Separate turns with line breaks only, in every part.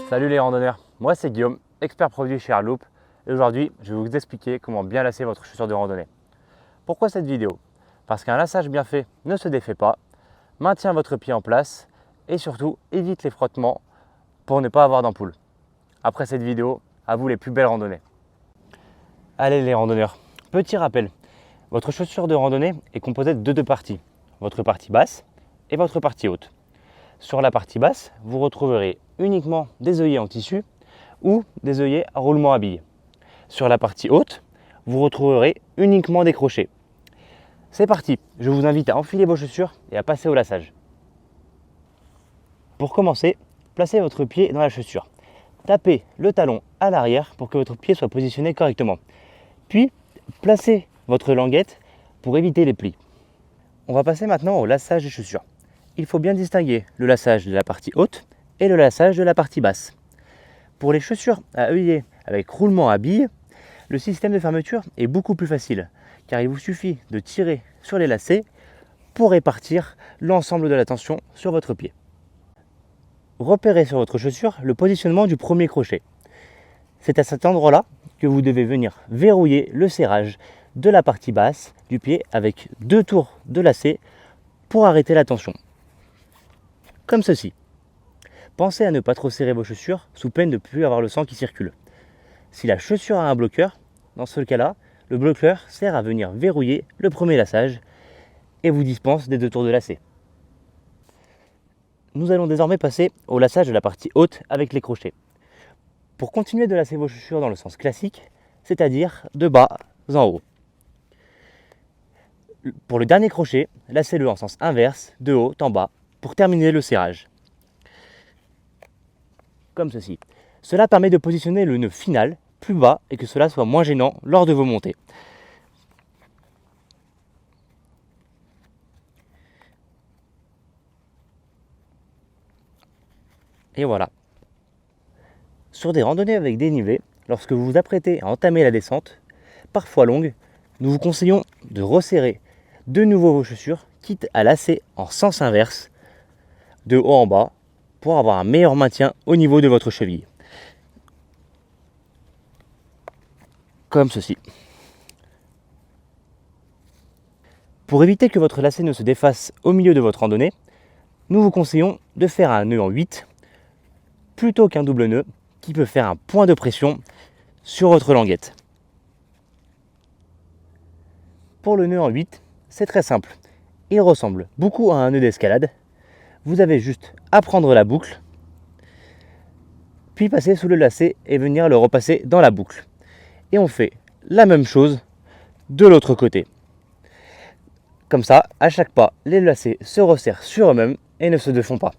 Salut les randonneurs, moi c'est Guillaume, expert produit chez Airloop et aujourd'hui je vais vous expliquer comment bien lasser votre chaussure de randonnée. Pourquoi cette vidéo? Parce qu'un lassage bien fait ne se défait pas, maintient votre pied en place et surtout évite les frottements pour ne pas avoir d'ampoule. Après cette vidéo, à vous les plus belles randonnées. Allez les randonneurs, petit rappel, votre chaussure de randonnée est composée de deux parties, votre partie basse et votre partie haute. Sur la partie basse, vous retrouverez uniquement des œillets en tissu ou des œillets à roulement à billes. Sur la partie haute, vous retrouverez uniquement des crochets. C'est parti, je vous invite à enfiler vos chaussures et à passer au lassage. Pour commencer, placez votre pied dans la chaussure. Tapez le talon à l'arrière pour que votre pied soit positionné correctement. Puis, placez votre languette pour éviter les plis. On va passer maintenant au lassage des chaussures. Il faut bien distinguer le lassage de la partie haute et le lassage de la partie basse. Pour les chaussures à œillet avec roulement à billes, le système de fermeture est beaucoup plus facile car il vous suffit de tirer sur les lacets pour répartir l'ensemble de la tension sur votre pied. Repérez sur votre chaussure le positionnement du premier crochet. C'est à cet endroit-là que vous devez venir verrouiller le serrage de la partie basse du pied avec 2 tours de lacet pour arrêter la tension. Comme ceci. Pensez à ne pas trop serrer vos chaussures sous peine de ne plus avoir le sang qui circule. Si la chaussure a un bloqueur, dans ce cas-là, le bloqueur sert à venir verrouiller le premier lassage et vous dispense des 2 tours de lacet. Nous allons désormais passer au lassage de la partie haute avec les crochets. Pour continuer de lasser vos chaussures dans le sens classique, c'est-à-dire de bas en haut. Pour le dernier crochet, lacez-le en sens inverse, de haut en bas, pour terminer le serrage. Comme ceci. Cela permet de positionner le nœud final plus bas et que cela soit moins gênant lors de vos montées. Et voilà. Sur des randonnées avec dénivelé, lorsque vous vous apprêtez à entamer la descente, parfois longue, nous vous conseillons de resserrer de nouveau vos chaussures, quitte à lasser en sens inverse, de haut en bas, pour avoir un meilleur maintien au niveau de votre cheville. Comme ceci. Pour éviter que votre lacet ne se défasse au milieu de votre randonnée, nous vous conseillons de faire un nœud en 8 plutôt qu'un double nœud qui peut faire un point de pression sur votre languette. Pour le nœud en 8, c'est très simple. Il ressemble beaucoup à un nœud d'escalade. Vous avez juste à prendre la boucle, puis passer sous le lacet et venir le repasser dans la boucle. Et on fait la même chose de l'autre côté. Comme ça, à chaque pas, les lacets se resserrent sur eux-mêmes et ne se défont pas.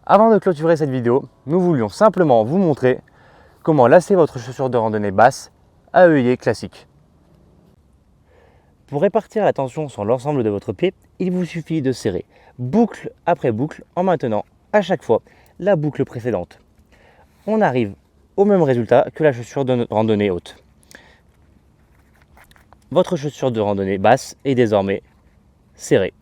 Avant de clôturer cette vidéo, nous voulions simplement vous montrer comment lasser votre chaussure de randonnée basse à œillet classique. Pour répartir la tension sur l'ensemble de votre pied, il vous suffit de serrer boucle après boucle en maintenant à chaque fois la boucle précédente. On arrive au même résultat que la chaussure de randonnée haute. Votre chaussure de randonnée basse est désormais serrée.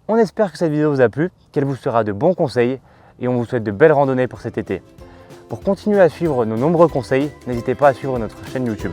On espère que cette vidéo vous a plu, qu'elle vous sera de bons conseils et on vous souhaite de belles randonnées pour cet été. Pour continuer à suivre nos nombreux conseils, n'hésitez pas à suivre notre chaîne YouTube.